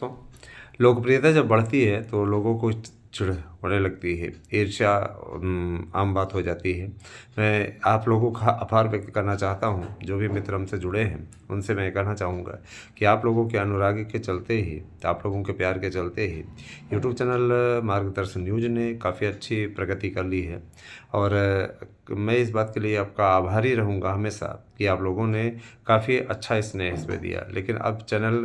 तो लोकप्रियता जब बढ़ती है तो लोगों को चिढ़ होने लगती है, ईर्ष्या आम बात हो जाती है। मैं आप लोगों का आभार व्यक्त करना चाहता हूँ, जो भी मित्र हमसे जुड़े हैं, उनसे मैं कहना चाहूँगा कि आप लोगों के अनुराग के चलते ही, आप लोगों के प्यार के चलते ही यूट्यूब चैनल मार्गदर्शन न्यूज़ ने काफ़ी अच्छी प्रगति कर ली है। और मैं इस बात के लिए आपका आभारी रहूँगा हमेशा कि आप लोगों ने काफ़ी अच्छा स्नेह इसमें दिया। लेकिन अब चैनल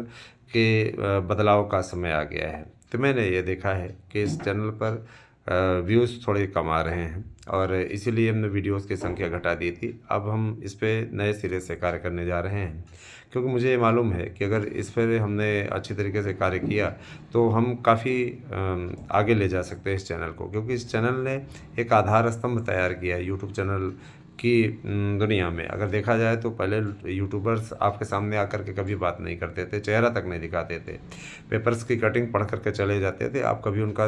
के बदलाव का समय आ गया है। तो मैंने ये देखा है कि इस चैनल पर व्यूज़ थोड़े कम आ रहे हैं और इसीलिए हमने वीडियोज़ की संख्या घटा दी थी। अब हम इस पे नए सिरे से कार्य करने जा रहे हैं, क्योंकि मुझे ये मालूम है कि अगर इस पर हमने अच्छी तरीके से कार्य किया तो हम काफ़ी आगे ले जा सकते हैं इस चैनल को, क्योंकि इस चैनल ने एक आधार स्तंभ तैयार किया है यूट्यूब चैनल की दुनिया में। अगर देखा जाए तो पहले यूट्यूबर्स आपके सामने आकर के कभी बात नहीं करते थे, चेहरा तक नहीं दिखाते थे, पेपर्स की कटिंग पढ़ कर के चले जाते थे। आप कभी उनका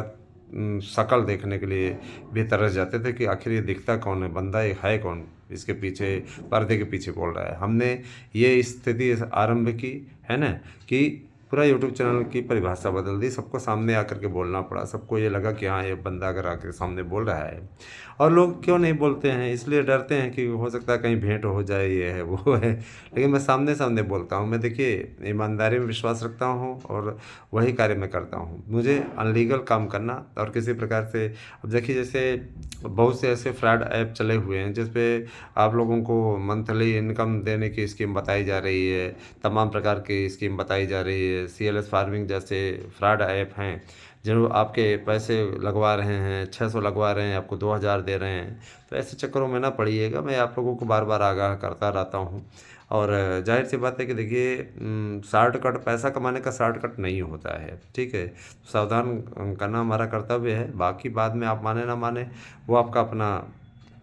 शक्ल देखने के लिए भी तरस जाते थे कि आखिर ये दिखता कौन है, बंदा ये है कौन, इसके पीछे पर्दे के पीछे बोल रहा है। हमने ये स्थिति आरंभ की है ना, कि पूरा यूट्यूब चैनल की परिभाषा बदल दी, सबको सामने आकर के बोलना पड़ा। सबको ये लगा कि हाँ, ये बंदा अगर आकर सामने बोल रहा है। और लोग क्यों नहीं बोलते हैं, इसलिए डरते हैं कि हो सकता है कहीं भेंट हो जाए, ये है वो है। लेकिन मैं सामने सामने बोलता हूँ। मैं देखिए ईमानदारी में विश्वास रखता हूँ और वही कार्य मैं करता हूँ। मुझे अनलीगल काम करना और किसी प्रकार से, अब देखिए जैसे बहुत से ऐसे फ्रॉड ऐप चले हुए हैं जिस पे आप लोगों को मंथली इनकम देने की स्कीम बताई जा रही है, तमाम प्रकार की स्कीम बताई जा रही है। सीएलएस फार्मिंग जैसे फ्रॉड ऐप हैं जो आपके पैसे लगवा रहे हैं, 600 लगवा रहे हैं, आपको 2000 दे रहे हैं। तो ऐसे चक्करों में ना पड़िएगा। मैं आप लोगों को बार बार आगाह करता रहता हूँ। और जाहिर सी बात है कि देखिए शॉर्टकट, पैसा कमाने का शॉर्टकट नहीं होता है, ठीक है। सावधान करना हमारा कर्तव्य है। बाकी बाद में आप माने ना माने, वो आपका अपना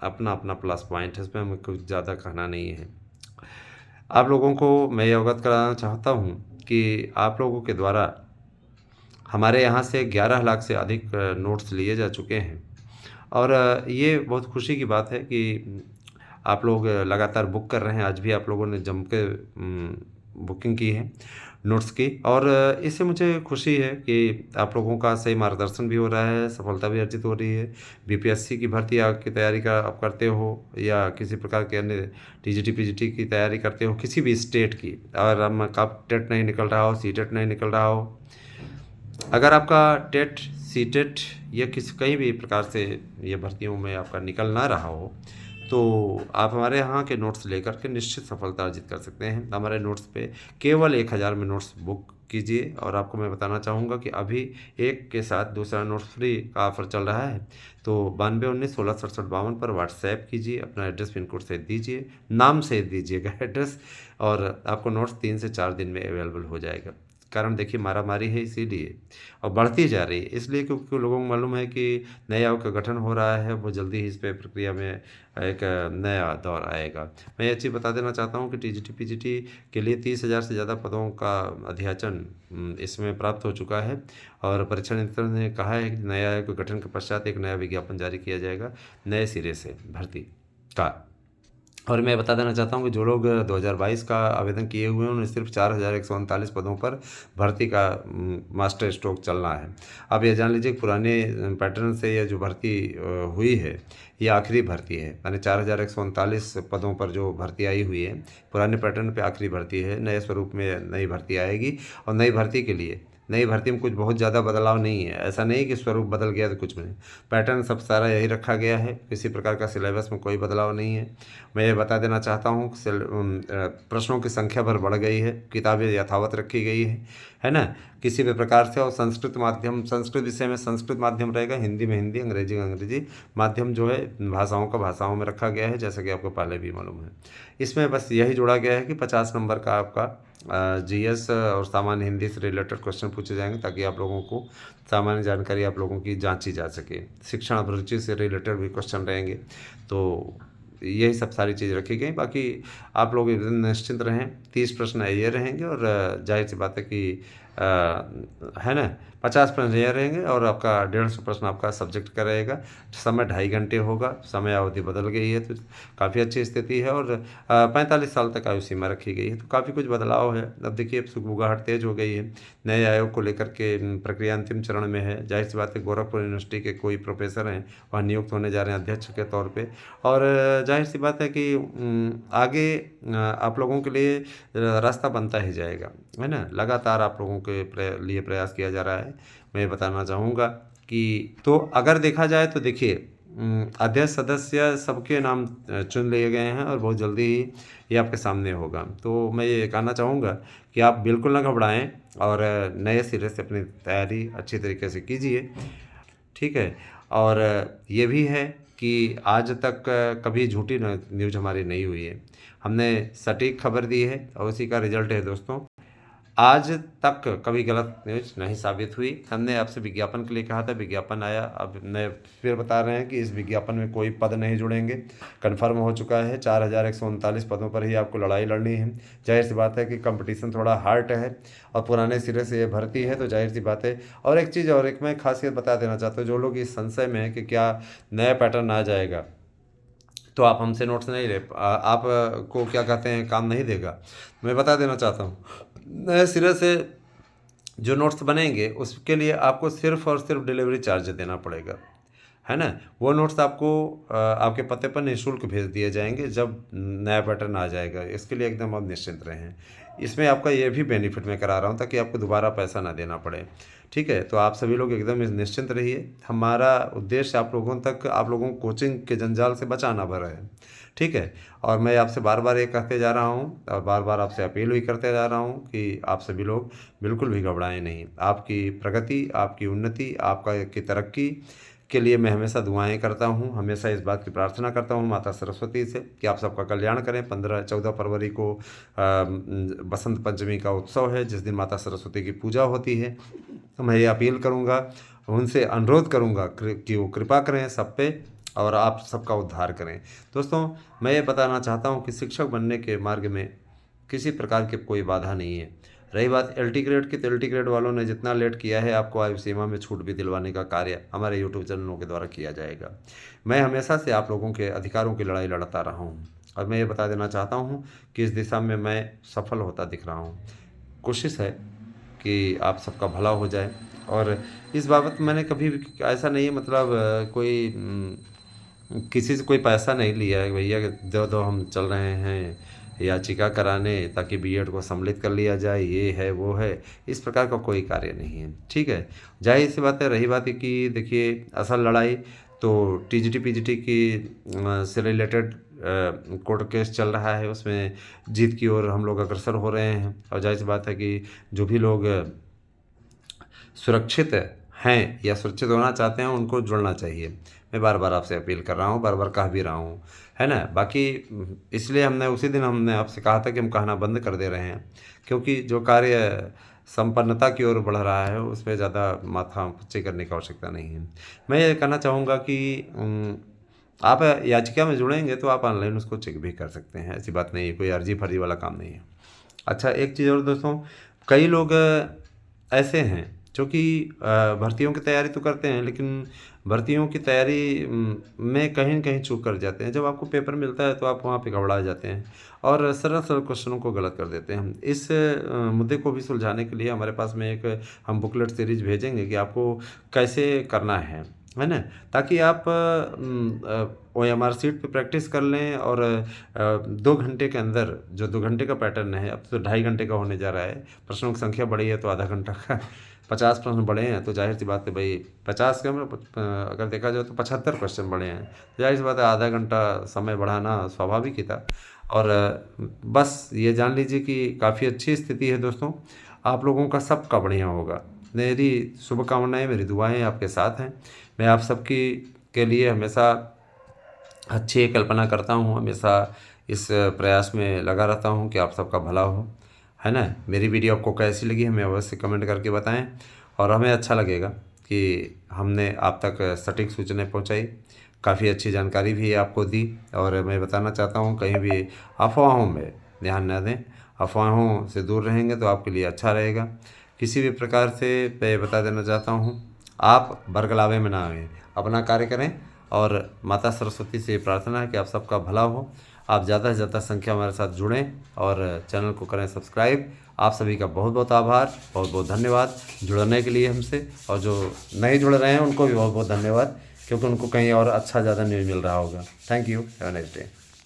अपना अपना प्लस पॉइंट है, इसमें हमें कुछ ज़्यादा कहना नहीं है। आप लोगों को मैं ये अवगत कराना चाहता हूँ कि आप लोगों के द्वारा हमारे यहाँ से 11 लाख से अधिक नोट्स लिए जा चुके हैं। और ये बहुत खुशी की बात है कि आप लोग लगातार बुक कर रहे हैं। आज भी आप लोगों ने जम के बुकिंग की है नोट्स की। और इससे मुझे खुशी है कि आप लोगों का सही मार्गदर्शन भी हो रहा है, सफलता भी अर्जित हो रही है। बीपीएससी की भर्ती की तैयारी का आप करते हो या किसी प्रकार के अन्य टीजीटी पीजीटी की तैयारी करते हो, किसी भी स्टेट की, और हम कब टेट नहीं निकल रहा हो, सीटेट नहीं निकल रहा हो, अगर आपका टेट, सीटेट या किसी कहीं भी प्रकार से ये भर्तियों में आपका निकल ना रहा हो, तो आप हमारे यहाँ के नोट्स लेकर के निश्चित सफलता अर्जित कर सकते हैं। हमारे नोट्स पे केवल 1000 में नोट्स बुक कीजिए। और आपको मैं बताना चाहूँगा कि अभी एक के साथ दूसरा नोट्स फ्री का ऑफर चल रहा है। तो 9219 16 67 52 पर व्हाट्सएप कीजिए, अपना एड्रेस पिन कोड सहित दीजिए, नाम सहित दीजिएगा एड्रेस, और आपको नोट्स 3 से 4 दिन में अवेलेबल हो जाएगा। कारण देखिए मारामारी है इसीलिए, और बढ़ती जा रही है इसलिए क्योंकि लोगों को मालूम है कि नए आयोग का गठन हो रहा है। वो जल्दी ही इस पे प्रक्रिया में एक नया दौर आएगा। मैं ये चीज़ बता देना चाहता हूँ कि टीजीटी पीजीटी के लिए 30,000 से ज़्यादा पदों का अध्याचन इसमें प्राप्त हो चुका है। और परीक्षा नियंत्रक ने कहा है कि नए आयोग के गठन के पश्चात एक नया विज्ञापन जारी किया जाएगा नए सिरे से भर्ती का। और मैं बता देना चाहता हूँ कि जो लोग 2022 का आवेदन किए हुए हैं उन्हें सिर्फ 4139 पदों पर भर्ती का मास्टर स्ट्रोक चलना है। आप ये जान लीजिए कि पुराने पैटर्न से ये जो भर्ती हुई है, ये आखिरी भर्ती है। यानी 4139 पदों पर जो भर्ती आई हुई है, पुराने पैटर्न पे आखिरी भर्ती है। नए स्वरूप में नई भर्ती आएगी। और नई भर्ती के लिए, नई भर्ती में कुछ बहुत ज़्यादा बदलाव नहीं है। ऐसा नहीं कि स्वरूप बदल गया तो कुछ भी नहीं, पैटर्न सब सारा यही रखा गया है। किसी प्रकार का सिलेबस में कोई बदलाव नहीं है। मैं ये बता देना चाहता हूँ कि प्रश्नों की संख्या भर बढ़ गई है, किताबें यथावत रखी गई है ना, किसी भी प्रकार से। और संस्कृत माध्यम, संस्कृत विषय में संस्कृत माध्यम रहेगा, हिंदी में हिंदी, अंग्रेजी में अंग्रेजी माध्यम जो है भाषाओं का भाषाओं में रखा गया है, जैसा कि आपको पहले भी मालूम है। इसमें बस यही जोड़ा गया है कि 50 नंबर का आपका जीएस और सामान्य हिंदी से रिलेटेड क्वेश्चन पूछे जाएंगे, ताकि आप लोगों को सामान्य जानकारी आप लोगों की जांची जा सके। शिक्षण अभिरुचि से रिलेटेड भी क्वेश्चन रहेंगे। तो यही सब सारी चीज़ रखी गई। बाकी आप लोग एकदम निश्चिंत रहें, 30 प्रश्न ये रहेंगे। और जाहिर सी बात है कि है ना, 50 प्रश्न ये रहेंगे और आपका 150 प्रश्न आपका सब्जेक्ट का रहेगा। समय 2.5 घंटे होगा। समय अवधि बदल गई है तो काफ़ी अच्छी स्थिति है और 45 साल तक आयु सीमा रखी गई है, तो काफ़ी कुछ बदलाव है। अब देखिए अब सुगबुगाहट तेज हो गई है। नए आयोग को लेकर के प्रक्रिया अंतिम चरण में है। जाहिर सी बात है गोरखपुर यूनिवर्सिटी के कोई प्रोफेसर हैं वहाँ नियुक्त होने जा रहे हैं अध्यक्ष के तौर पे और जाहिर सी बात है कि आगे आप लोगों के लिए रास्ता बनता ही जाएगा, है ना। लगातार आप लोगों के लिए प्रयास किया जा रहा है। मैं बताना चाहूँगा कि तो अगर देखा जाए तो देखिए अध्यक्ष सदस्य सबके नाम चुन लिए गए हैं और बहुत जल्दी ही ये आपके सामने होगा। तो मैं ये कहना चाहूँगा कि आप बिल्कुल ना घबराएं और नए सिरे से अपनी तैयारी अच्छी तरीके से कीजिए, ठीक है। और ये भी है कि आज तक कभी झूठी न्यूज़ हमारी नहीं हुई है। हमने सटीक खबर दी है और उसी का रिजल्ट है दोस्तों। आज तक कभी गलत न्यूज़ नहीं साबित हुई। हमने आपसे विज्ञापन के लिए कहा था, विज्ञापन आया। अब नए फिर बता रहे हैं कि इस विज्ञापन में कोई पद नहीं जुड़ेंगे। कन्फर्म हो चुका है 4139 पदों पर ही आपको लड़ाई लड़नी है। जाहिर सी बात है कि कंपटीशन थोड़ा हार्ड है और पुराने सिरे से ये भर्ती है तो जाहिर सी बात है। और एक चीज़ और एक मैं खासियत बता देना चाहता हूँ, जो लोग इस संशय में है कि क्या नया पैटर्न आ जाएगा तो आप हमसे नोट्स नहीं ले आप को क्या कहते हैं काम नहीं देगा। मैं बता देना चाहता हूँ नए सिरे से जो नोट्स बनेंगे उसके लिए आपको सिर्फ़ और सिर्फ डिलीवरी चार्ज देना पड़ेगा, है ना। वो नोट्स आपको आपके पते पर निःशुल्क भेज दिए जाएंगे जब नया पैटर्न आ जाएगा। इसके लिए एकदम आप निश्चिंत रहें। इसमें आपका ये भी बेनिफिट मैं करा रहा हूँ ताकि आपको दोबारा पैसा ना देना पड़े, ठीक है। तो आप सभी लोग एकदम निश्चिंत रहिए। हमारा उद्देश्य आप लोगों तक आप लोगों को कोचिंग के जंजाल से बचाना भरा है, ठीक है। और मैं आपसे बार बार ये कहते जा रहा हूँ और बार बार आपसे अपील भी करते जा रहा हूँ कि आप सभी लोग बिल्कुल भी घबराएं नहीं। आपकी प्रगति, आपकी उन्नति, आपका की तरक्की के लिए मैं हमेशा दुआएं करता हूँ। हमेशा इस बात की प्रार्थना करता हूँ माता सरस्वती से कि आप सबका कल्याण करें। 14 फरवरी को बसंत पंचमी का उत्सव है जिस दिन माता सरस्वती की पूजा होती है। तो मैं ये अपील करूँगा, उनसे अनुरोध करूँगा कि वो कृपा करें सब पे और आप सबका उद्धार करें। दोस्तों मैं ये बताना चाहता हूँ कि शिक्षक बनने के मार्ग में किसी प्रकार की कोई बाधा नहीं है। रही बात LT ग्रेड की, तो LT ग्रेड वालों ने जितना लेट किया है आपको आयु सीमा में छूट भी दिलवाने का कार्य हमारे यूट्यूब चैनलों के द्वारा किया जाएगा। मैं हमेशा से आप लोगों के अधिकारों की लड़ाई लड़ता रहा हूँ और मैं ये बता देना चाहता हूँ कि इस दिशा में मैं सफल होता दिख रहा हूँ। कोशिश है कि आप सबका भला हो जाए और इस बाबत मैंने कभी भी ऐसा नहीं है मतलब किसी से कोई पैसा नहीं लिया है भैया कि दो दो हम चल रहे हैं याचिका कराने ताकि बीएड को सम्मिलित कर लिया जाए, ये है वो है, इस प्रकार का कोई कार्य नहीं है, ठीक है। जाहिर सी बात है। रही बात है कि देखिए असल लड़ाई तो TGT PGT की से रिलेटेड कोर्ट केस चल रहा है, उसमें जीत की ओर हम लोग अग्रसर हो रहे हैं और जाहिर सी बात है कि जो भी लोग सुरक्षित हैं या सुरक्षित होना चाहते हैं उनको जुड़ना चाहिए। मैं बार बार आपसे अपील कर रहा हूँ, बार बार कह भी रहा हूँ, है ना। बाकी इसलिए हमने उसी दिन हमने आपसे कहा था कि हम कहना बंद कर दे रहे हैं क्योंकि जो कार्य संपन्नता की ओर बढ़ रहा है उस पर ज़्यादा माथा पच्ची करने की आवश्यकता नहीं है। मैं ये कहना चाहूँगा कि आप याचिका में जुड़ेंगे तो आप ऑनलाइन उसको चेक भी कर सकते हैं, ऐसी बात नहीं है, कोई अर्जी फर्जी वाला काम नहीं है। अच्छा एक चीज़ और दोस्तों, कई लोग ऐसे हैं जो कि भर्तियों की तैयारी तो करते हैं लेकिन भर्तियों की तैयारी में कहीं न कहीं चूक कर जाते हैं। जब आपको पेपर मिलता है तो आप वहाँ पे घबरा जाते हैं और सरल सरल क्वेश्चनों को गलत कर देते हैं। इस मुद्दे को भी सुलझाने के लिए हमारे पास में एक हम बुकलेट सीरीज भेजेंगे कि आपको कैसे करना है ना। ताकि आप OMR शीट पे प्रैक्टिस कर लें और 2 घंटे के अंदर जो 2 घंटे का पैटर्न है अब तो 2.5 घंटे का होने जा रहा है। प्रश्नों की संख्या बढ़ी है तो आधा घंटा का 50 प्रश्न बढ़े हैं तो जाहिर सी बात है भाई 50 के अगर देखा जाए तो 75 क्वेश्चन बढ़े हैं। जाहिर सी बात है आधा घंटा समय बढ़ाना स्वाभाविक ही था। और बस ये जान लीजिए कि काफ़ी अच्छी स्थिति है दोस्तों। आप लोगों का सबका बढ़िया होगा। मेरी शुभकामनाएं, मेरी दुआएं आपके साथ हैं। मैं आप सबकी के लिए हमेशा अच्छी कल्पना करता हूँ, हमेशा इस प्रयास में लगा रहता हूँ कि आप सबका भला हो, है ना। मेरी वीडियो आपको कैसी लगी हमें अवश्य कमेंट करके बताएं और हमें अच्छा लगेगा कि हमने आप तक सटीक सूचनाएं पहुंचाई, काफ़ी अच्छी जानकारी भी आपको दी। और मैं बताना चाहता हूं कहीं भी अफवाहों में ध्यान न दें, अफवाहों से दूर रहेंगे तो आपके लिए अच्छा रहेगा। किसी भी प्रकार से मैं बता देना चाहता हूँ, आप बरगलावे में ना आएँ, अपना कार्य करें। और माता सरस्वती से प्रार्थना है कि आप सबका भला हो, आप ज़्यादा से ज़्यादा संख्या हमारे साथ जुड़ें और चैनल को करें सब्सक्राइब। आप सभी का बहुत बहुत आभार, बहुत बहुत धन्यवाद जुड़ने के लिए हमसे, और जो नहीं जुड़ रहे हैं उनको भी बहुत बहुत धन्यवाद, क्योंकि उनको कहीं और अच्छा ज़्यादा न्यूज़ मिल रहा होगा। Thank you, have a nice day.